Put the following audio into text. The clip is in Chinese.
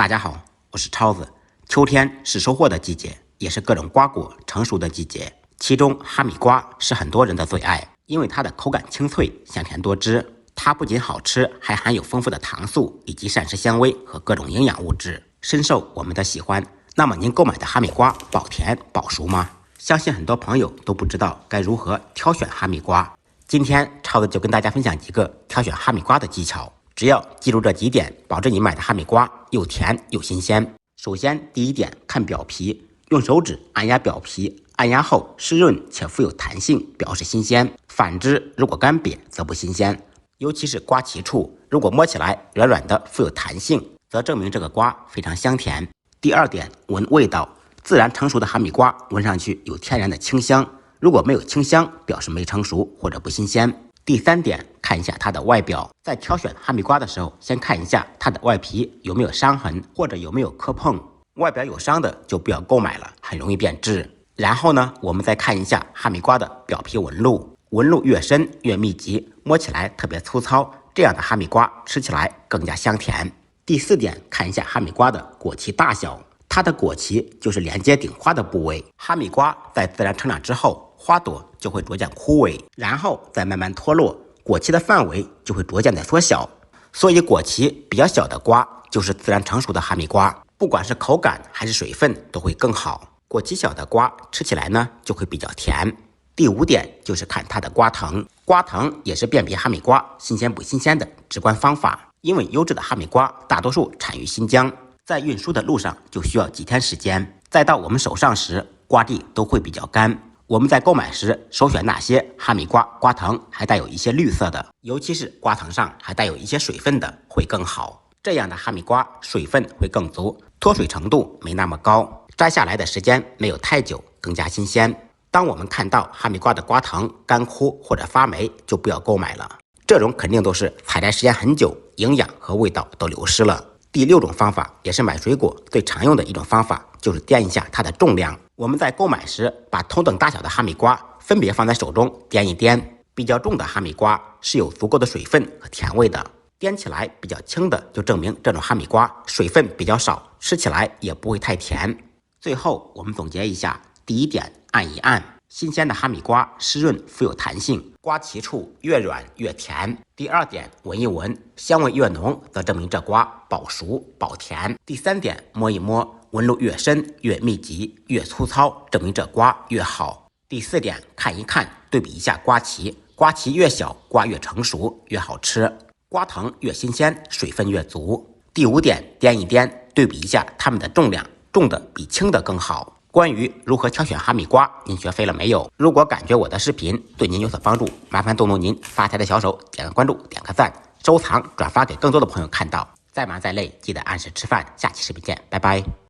大家好，我是超子。秋天是收获的季节，也是各种瓜果成熟的季节。其中哈密瓜是很多人的最爱，因为它的口感清脆，香甜多汁。它不仅好吃，还含有丰富的糖素以及膳食纤维和各种营养物质，深受我们的喜欢。那么您购买的哈密瓜保甜保熟吗？相信很多朋友都不知道该如何挑选哈密瓜。今天超子就跟大家分享几个挑选哈密瓜的技巧。只要记住这几点，保证你买的哈密瓜又甜又新鲜。首先，第一点，看表皮，用手指按压表皮，按压后湿润且富有弹性，表示新鲜。反之，如果干瘪则不新鲜。尤其是瓜脐处，如果摸起来软软的、富有弹性，则证明这个瓜非常香甜。第二点，闻味道，自然成熟的哈密瓜闻上去有天然的清香，如果没有清香，表示没成熟或者不新鲜。第三点，看一下它的外表。在挑选哈密瓜的时候，先看一下它的外皮有没有伤痕或者有没有磕碰，外表有伤的就不要购买了，很容易变质。然后呢，我们再看一下哈密瓜的表皮纹路，纹路越深越密集，摸起来特别粗糙，这样的哈密瓜吃起来更加香甜。第四点，看一下哈密瓜的果脐大小，它的果脐就是连接顶花的部位。哈密瓜在自然成长之后，花朵就会逐渐枯萎，然后再慢慢脱落，果脐的范围就会逐渐的缩小。所以果脐比较小的瓜就是自然成熟的哈密瓜，不管是口感还是水分都会更好。果脐小的瓜吃起来呢就会比较甜。第五点就是看它的瓜藤，瓜藤也是辨别哈密瓜新鲜不新鲜的直观方法。因为优质的哈密瓜大多数产于新疆，在运输的路上就需要几天时间，再到我们手上时，瓜蒂都会比较干。我们在购买时首选那些哈密瓜瓜藤还带有一些绿色的，尤其是瓜藤上还带有一些水分的会更好。这样的哈密瓜水分会更足，脱水程度没那么高，摘下来的时间没有太久，更加新鲜。当我们看到哈密瓜的瓜藤干枯或者发霉，就不要购买了，这种肯定都是采摘时间很久，营养和味道都流失了。第六种方法，也是买水果最常用的一种方法，就是掂一下它的重量。我们在购买时，把同等大小的哈密瓜分别放在手中掂一掂，比较重的哈密瓜是有足够的水分和甜味的，掂起来比较轻的就证明这种哈密瓜水分比较少，吃起来也不会太甜。最后我们总结一下，第一点，按一按，新鲜的哈密瓜湿润富有弹性，瓜脐处越软越甜。第二点，闻一闻，香味越浓则证明这瓜保熟保甜。第三点，摸一摸，纹路越深越密集越粗糙，证明这瓜越好。第四点，看一看，对比一下瓜脐，瓜脐越小瓜越成熟越好吃，瓜藤越新鲜水分越足。第五点，掂一掂，对比一下它们的重量，重的比轻的更好。关于如何挑选哈密瓜，您学会了没有？如果感觉我的视频对您有所帮助，麻烦动动您发财的小手，点个关注，点个赞，收藏，转发给更多的朋友看到。再忙再累，记得按时吃饭。下期视频见，拜拜。